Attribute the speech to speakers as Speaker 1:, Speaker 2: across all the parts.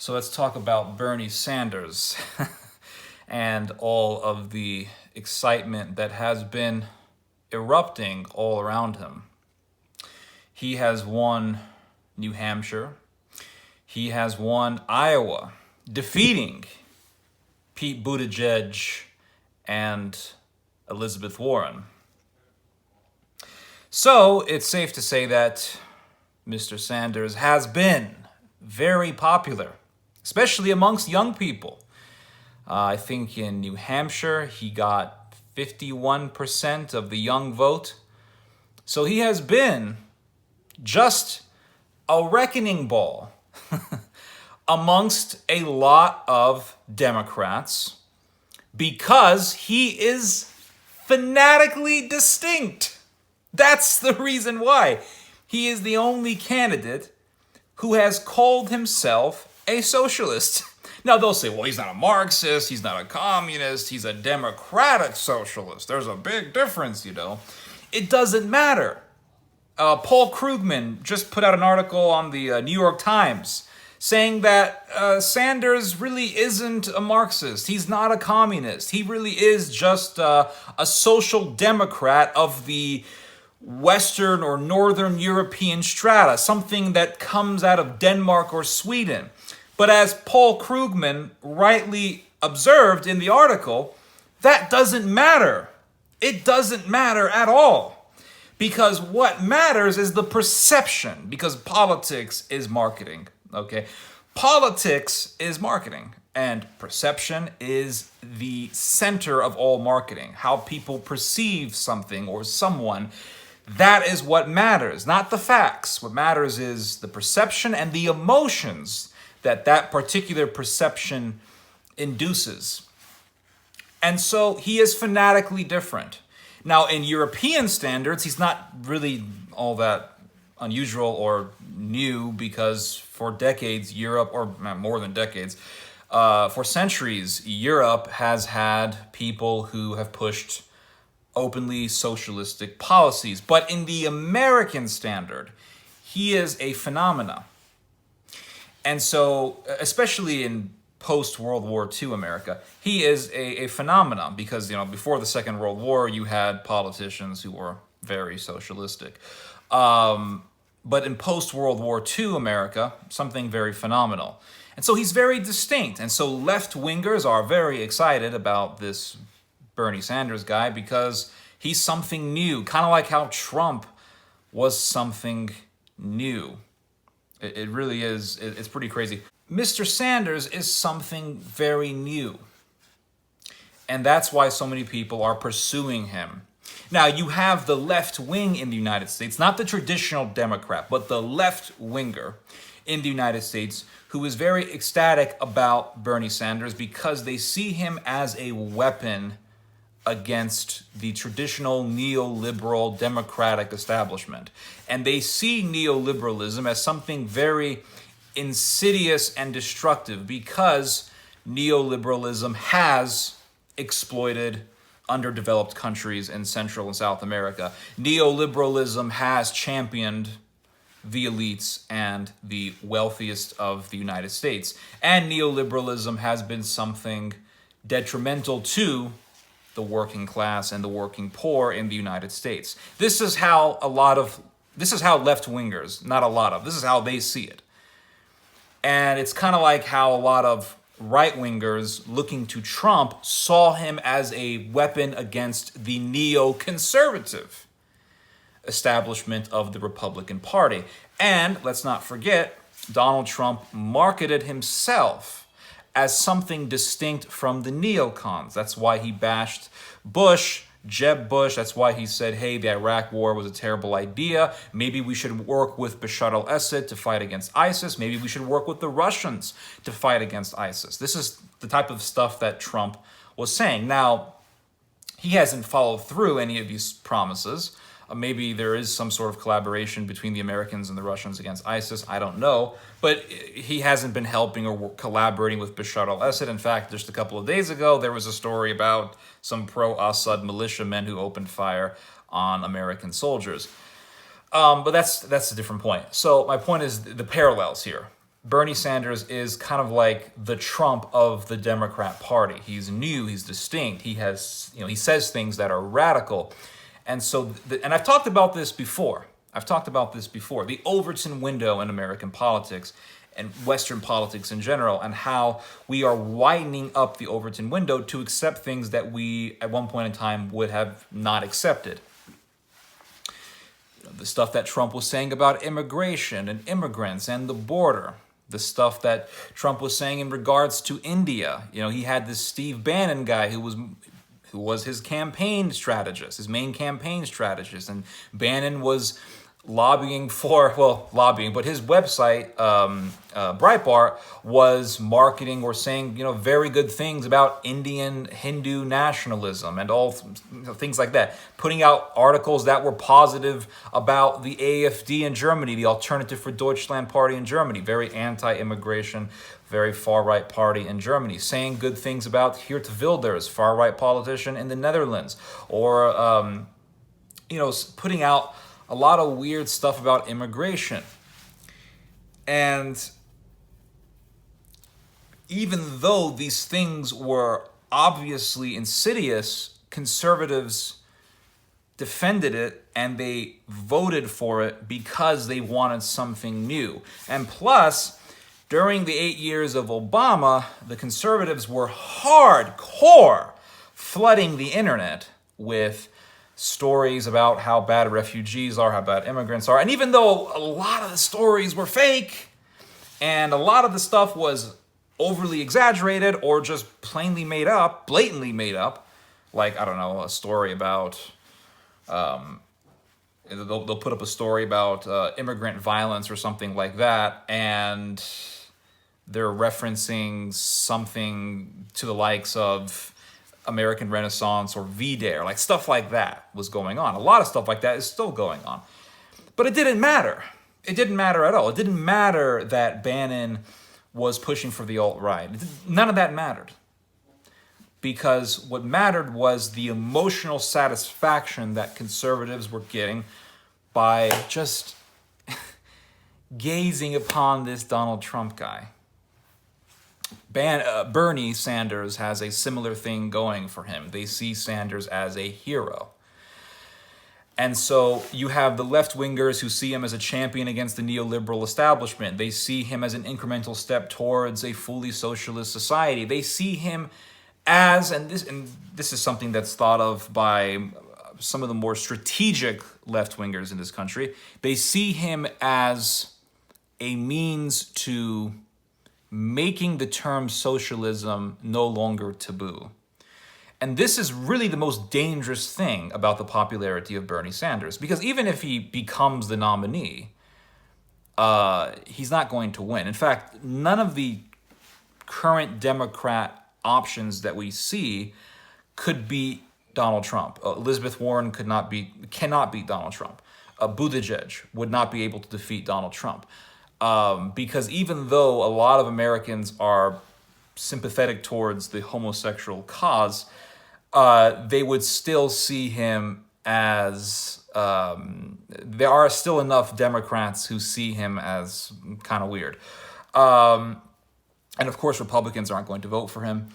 Speaker 1: So let's talk about Bernie Sanders and all of the excitement that has been erupting all around him. He has won New Hampshire. He has won Iowa, defeating Pete Buttigieg and Elizabeth Warren. So it's safe to say that Mr. Sanders has been very popular, especially amongst young people. I think in New Hampshire, he got 51% of the young vote. So he has been just a reckoning ball amongst a lot of Democrats because he is fanatically distinct. That's the reason why. He is the only candidate who has called himself a socialist. Now they'll say, well, he's not a Marxist, he's not a communist, he's a democratic socialist. There's a big difference, you know. It doesn't matter. Paul Krugman just put out an article on the New York Times saying that Sanders really isn't a Marxist. He's not a communist. He really is just a social democrat of the Western or Northern European strata, something that comes out of Denmark or Sweden. But as Paul Krugman rightly observed in the article, that doesn't matter. It doesn't matter at all. Because what matters is the perception, because politics is marketing, okay? Politics is marketing, and perception is the center of all marketing. How people perceive something or someone, that is what matters, not the facts. What matters is the perception and the emotions that particular perception induces. And so he is fanatically different. Now, in European standards, he's not really all that unusual or new because for decades, Europe, or more than decades, for centuries, Europe has had people who have pushed openly socialistic policies. But in the American standard, he is a phenomena. And so, especially in post-World War II America, he is a phenomenon because, you know, before the Second World War, you had politicians who were very socialistic. But in post-World War II America, something very phenomenal. And so he's very distinct. And so left-wingers are very excited about this Bernie Sanders guy because he's something new, kind of like how Trump was something new. It really is. It's pretty crazy. Mr. Sanders is something very new. And that's why so many people are pursuing him. Now, you have the left wing in the United States, not the traditional Democrat, but the left winger in the United States who is very ecstatic about Bernie Sanders because they see him as a weapon against the traditional neoliberal democratic establishment. And they see neoliberalism as something very insidious and destructive because neoliberalism has exploited underdeveloped countries in Central and South America. Neoliberalism has championed the elites and the wealthiest of the United States. And neoliberalism has been something detrimental to the working class and the working poor in the United States. This is how left-wingers, not a lot of, this is how they see it. And it's kind of like how a lot of right-wingers looking to Trump saw him as a weapon against the neoconservative establishment of the Republican Party. And let's not forget, Donald Trump marketed himself as something distinct from the neocons. That's why he bashed Bush, Jeb Bush. That's why he said, hey, the Iraq war was a terrible idea. Maybe we should work with Bashar al-Assad to fight against ISIS. Maybe we should work with the Russians to fight against ISIS. This is the type of stuff that Trump was saying. Now, he hasn't followed through any of these promises. Maybe there is some sort of collaboration between the Americans and the Russians against ISIS. I don't know. But he hasn't been helping or collaborating with Bashar al-Assad. In fact, just a couple of days ago, there was a story about some pro-Assad militiamen who opened fire on American soldiers. But that's a different point. So my point is the parallels here. Bernie Sanders is kind of like the Trump of the Democrat Party. He's new, he's distinct, he has, he says things that are radical. And so, and I've talked about this before. The Overton window in American politics and Western politics in general, and how we are widening up the Overton window to accept things that we, at one point in time, would have not accepted. The stuff that Trump was saying about immigration and immigrants and the border. The stuff that Trump was saying in regards to India. He had this Steve Bannon guy who was his campaign strategist, his main campaign strategist. And Bannon was lobbying, but his website, Breitbart, was marketing or saying, very good things about Indian Hindu nationalism and all things like that. Putting out articles that were positive about the AfD in Germany, the Alternative for Deutschland party in Germany, very anti-immigration, very far-right party in Germany, saying good things about Geert Wilders, far-right politician in the Netherlands, or, putting out a lot of weird stuff about immigration. And even though these things were obviously insidious, conservatives defended it and they voted for it because they wanted something new. And plus, during the 8 years of Obama, the conservatives were hardcore flooding the internet with stories about how bad refugees are, how bad immigrants are. And even though a lot of the stories were fake and a lot of the stuff was overly exaggerated or just plainly made up, blatantly made up, like, I don't know, a story about, they'll put up a story about immigrant violence or something like that, and they're referencing something to the likes of American Renaissance or V-Day, like stuff like that was going on. A lot of stuff like that is still going on. But it didn't matter. It didn't matter at all. It didn't matter that Bannon was pushing for the alt-right. None of that mattered. Because what mattered was the emotional satisfaction that conservatives were getting by just gazing upon this Donald Trump guy. Bernie Sanders has a similar thing going for him. They see Sanders as a hero. And so you have the left-wingers who see him as a champion against the neoliberal establishment. They see him as an incremental step towards a fully socialist society. They see him as, and this is something that's thought of by some of the more strategic left-wingers in this country, they see him as a means to making the term socialism no longer taboo. And this is really the most dangerous thing about the popularity of Bernie Sanders, because even if he becomes the nominee, he's not going to win. In fact, none of the current Democrat options that we see could beat Donald Trump. Elizabeth Warren cannot beat Donald Trump. Buttigieg would not be able to defeat Donald Trump. Because even though a lot of Americans are sympathetic towards the homosexual cause, they would still see him as, there are still enough Democrats who see him as kind of weird. And of course, Republicans aren't going to vote for him.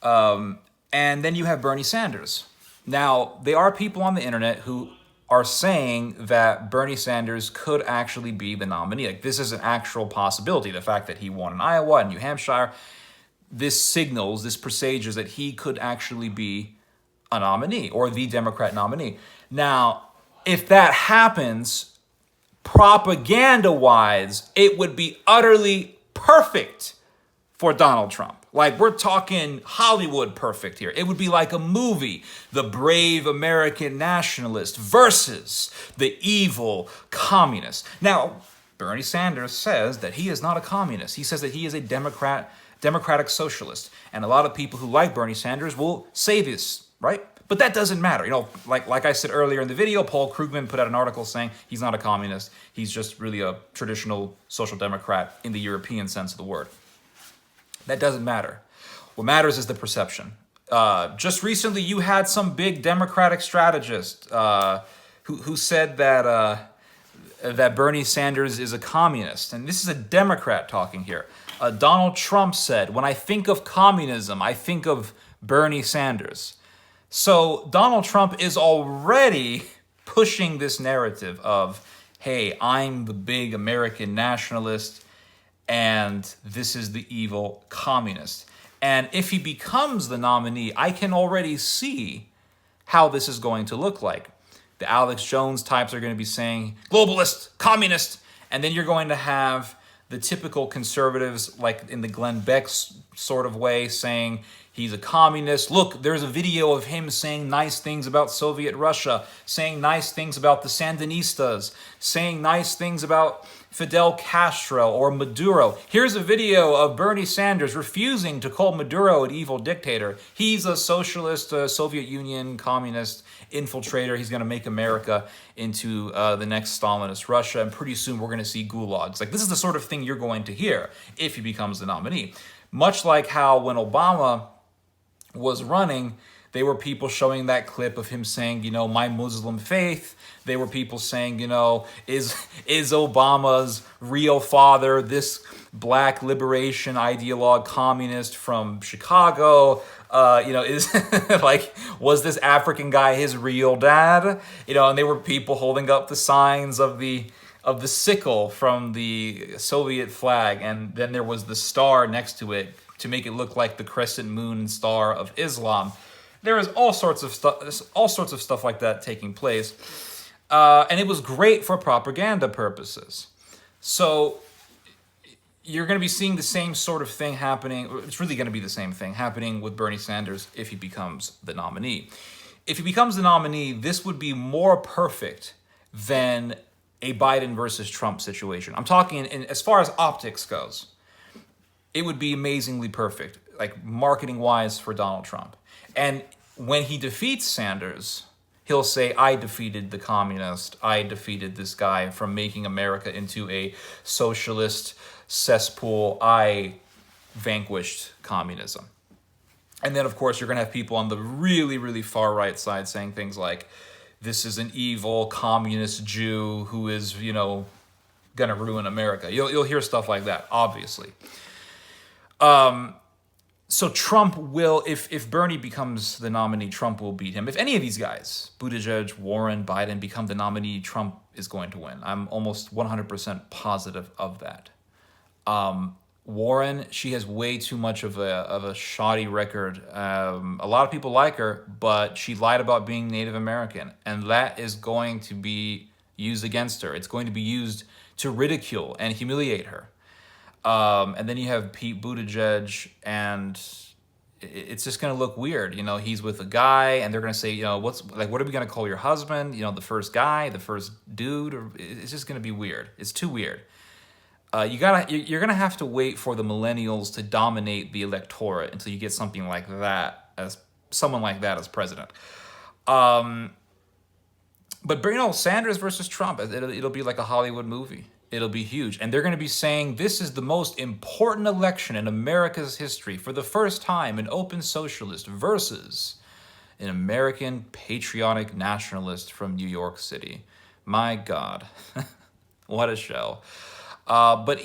Speaker 1: And then you have Bernie Sanders. Now, there are people on the internet who are saying that Bernie Sanders could actually be the nominee. Like, this is an actual possibility. The fact that he won in Iowa and New Hampshire, this presages that he could actually be a nominee or the Democrat nominee. Now, if that happens, propaganda-wise, it would be utterly perfect for Donald Trump. Like, we're talking Hollywood perfect here. It would be like a movie, the brave American nationalist versus the evil communist. Now, Bernie Sanders says that he is not a communist. He says that he is a democratic socialist. And a lot of people who like Bernie Sanders will say this, right? But that doesn't matter. Like I said earlier in the video, Paul Krugman put out an article saying he's not a communist. He's just really a traditional social democrat in the European sense of the word. That doesn't matter. What matters is the perception. Just recently, you had some big Democratic strategist who said that that Bernie Sanders is a communist. And this is a Democrat talking here. Donald Trump said, "When I think of communism, I think of Bernie Sanders." So Donald Trump is already pushing this narrative of, hey, I'm the big American nationalist, and this is the evil communist. And if he becomes the nominee, I can already see how this is going to look like. The Alex Jones types are going to be saying, globalist, communist, and then you're going to have the typical conservatives, like in the Glenn Beck sort of way, saying he's a communist. Look, there's a video of him saying nice things about Soviet Russia, saying nice things about the Sandinistas, saying nice things about Fidel Castro or Maduro. Here's a video of Bernie Sanders refusing to call Maduro an evil dictator. He's a socialist, Soviet Union communist infiltrator. He's going to make America into the next Stalinist Russia, and pretty soon we're going to see gulags. Like, this is the sort of thing you're going to hear if he becomes the nominee. Much like how when Obama was running, they were people showing that clip of him saying, you know, my Muslim faith. They were people saying, you know, is Obama's real father this black liberation ideologue communist from Chicago? You know, is like, was this African guy his real dad? You know, and they were people holding up the signs of the sickle from the Soviet flag, and then there was the star next to it to make it look like the crescent moon star of Islam. There was all sorts of stuff like that taking place, and it was great for propaganda purposes. So you're going to be seeing the same sort of thing happening. It's really going to be the same thing happening with Bernie Sanders if he becomes the nominee. If he becomes the nominee, this would be more perfect than a Biden versus Trump situation. I'm talking in as far as optics goes. It would be amazingly perfect, like marketing-wise for Donald Trump. And when he defeats Sanders, he'll say, I defeated the communist. I defeated this guy from making America into a socialist cesspool. I vanquished communism. And then, of course, you're going to have people on the really, really far right side saying things like, this is an evil communist Jew who is, you know, going to ruin America. You'll hear stuff like that, obviously. So Trump will, if Bernie becomes the nominee, Trump will beat him. If any of these guys, Buttigieg, Warren, Biden, become the nominee, Trump is going to win. I'm almost 100% positive of that. Warren, she has way too much of a shoddy record. A lot of people like her, but she lied about being Native American, and that is going to be used against her. It's going to be used to ridicule and humiliate her. And then you have Pete Buttigieg, and it's just going to look weird. You know, he's with a guy, and they're going to say, you know, what are we going to call your husband? You know, the first guy, the first dude. Or it's just going to be weird. It's too weird. You're going to have to wait for the millennials to dominate the electorate until you get something like that, as someone like that as president. But you know, Sanders versus Trump, it'll be like a Hollywood movie. It'll be huge. And they're going to be saying this is the most important election in America's history. For the first time, an open socialist versus an American patriotic nationalist from New York City. My God, what a show. But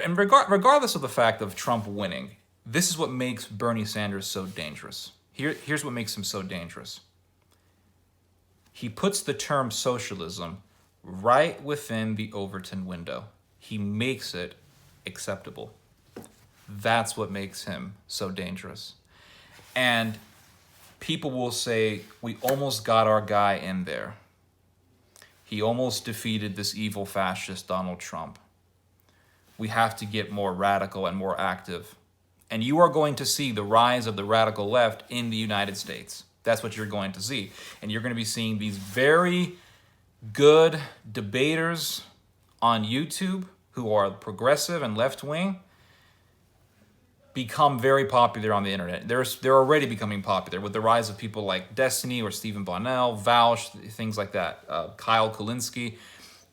Speaker 1: regardless of the fact of Trump winning, this is what makes Bernie Sanders so dangerous. Here's what makes him so dangerous. He puts the term socialism right within the Overton window. He makes it acceptable. That's what makes him so dangerous. And people will say, we almost got our guy in there. He almost defeated this evil fascist Donald Trump. We have to get more radical and more active. And you are going to see the rise of the radical left in the United States. That's what you're going to see. And you're going to be seeing these very good debaters on YouTube who are progressive and left-wing become very popular on the internet. They're already becoming popular with the rise of people like Destiny or Stephen Bonnell, Vaush, things like that, Kyle Kulinski.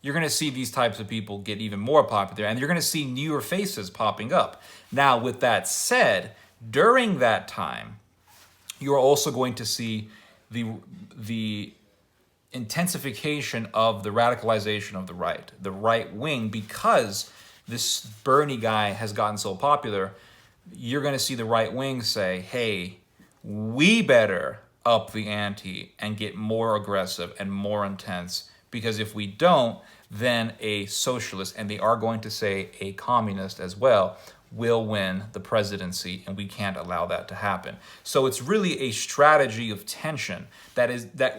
Speaker 1: You're going to see these types of people get even more popular, and you're going to see newer faces popping up. Now, with that said, during that time, you're also going to see the intensification of the radicalization of the right wing, because this Bernie guy has gotten so popular. You're going to see the right wing say, hey, we better up the ante and get more aggressive and more intense, because if we don't, then a socialist, and they are going to say a communist as well, will win the presidency, and we can't allow that to happen. So it's really a strategy of tension that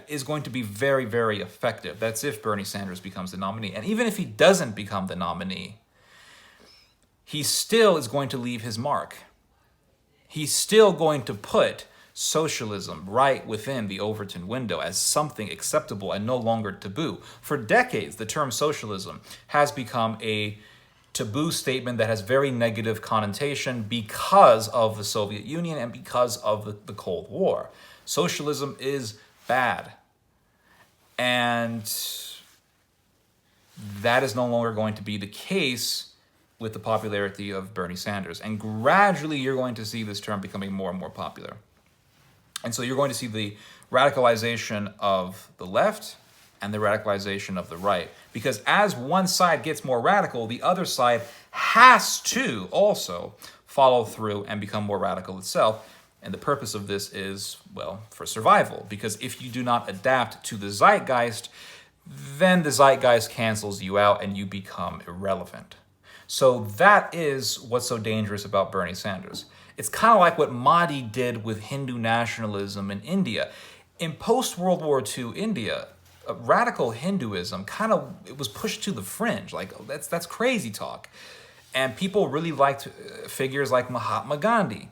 Speaker 1: is going to be very, very effective. That's if Bernie Sanders becomes the nominee. And even if he doesn't become the nominee, he still is going to leave his mark. He's still going to put socialism right within the Overton window as something acceptable and no longer taboo. For decades, the term socialism has become a taboo statement that has very negative connotation because of the Soviet Union and because of the Cold War. Socialism is bad. And that is no longer going to be the case with the popularity of Bernie Sanders. And gradually you're going to see this term becoming more and more popular. And so you're going to see the radicalization of the left and the radicalization of the right. Because as one side gets more radical, the other side has to also follow through and become more radical itself. And the purpose of this is, well, for survival. Because if you do not adapt to the zeitgeist, then the zeitgeist cancels you out and you become irrelevant. So that is what's so dangerous about Bernie Sanders. It's kind of like what Modi did with Hindu nationalism in India. In post-World War II India, radical Hinduism it was pushed to the fringe. Like, that's crazy talk. And people really liked figures like Mahatma Gandhi.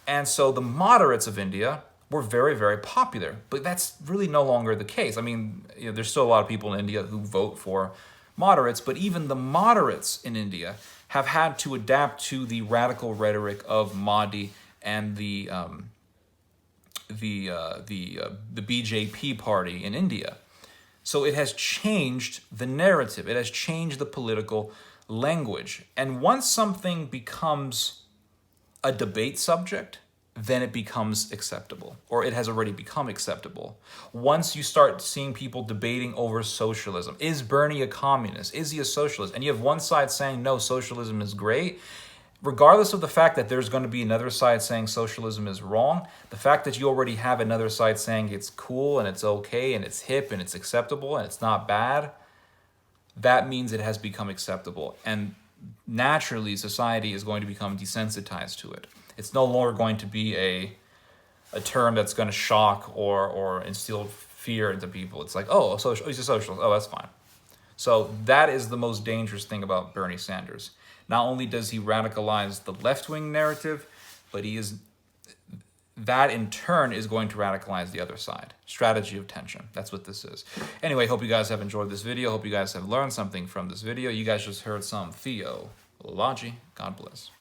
Speaker 1: And so the moderates of India were very, very popular. But that's really no longer the case. I mean, there's still a lot of people in India who vote for moderates, but even the moderates in India have had to adapt to the radical rhetoric of Modi and the BJP party in India. So it has changed the narrative. It has changed the political language. And once something becomes a debate subject, then it becomes acceptable, or it has already become acceptable. Once you start seeing people debating over socialism, is Bernie a communist? Is he a socialist? And you have one side saying, no, socialism is great. Regardless of the fact that there's going to be another side saying socialism is wrong, the fact that you already have another side saying it's cool and it's okay and it's hip and it's acceptable and it's not bad, that means it has become acceptable. And naturally, society is going to become desensitized to it. It's no longer going to be a term that's going to shock or instill fear into people. It's like, oh, he's a socialist. Oh, that's fine. So that is the most dangerous thing about Bernie Sanders. Not only does he radicalize the left-wing narrative, but that in turn is going to radicalize the other side. Strategy of tension. That's what this is. Anyway, hope you guys have enjoyed this video. Hope you guys have learned something from this video. You guys just heard some theology. God bless.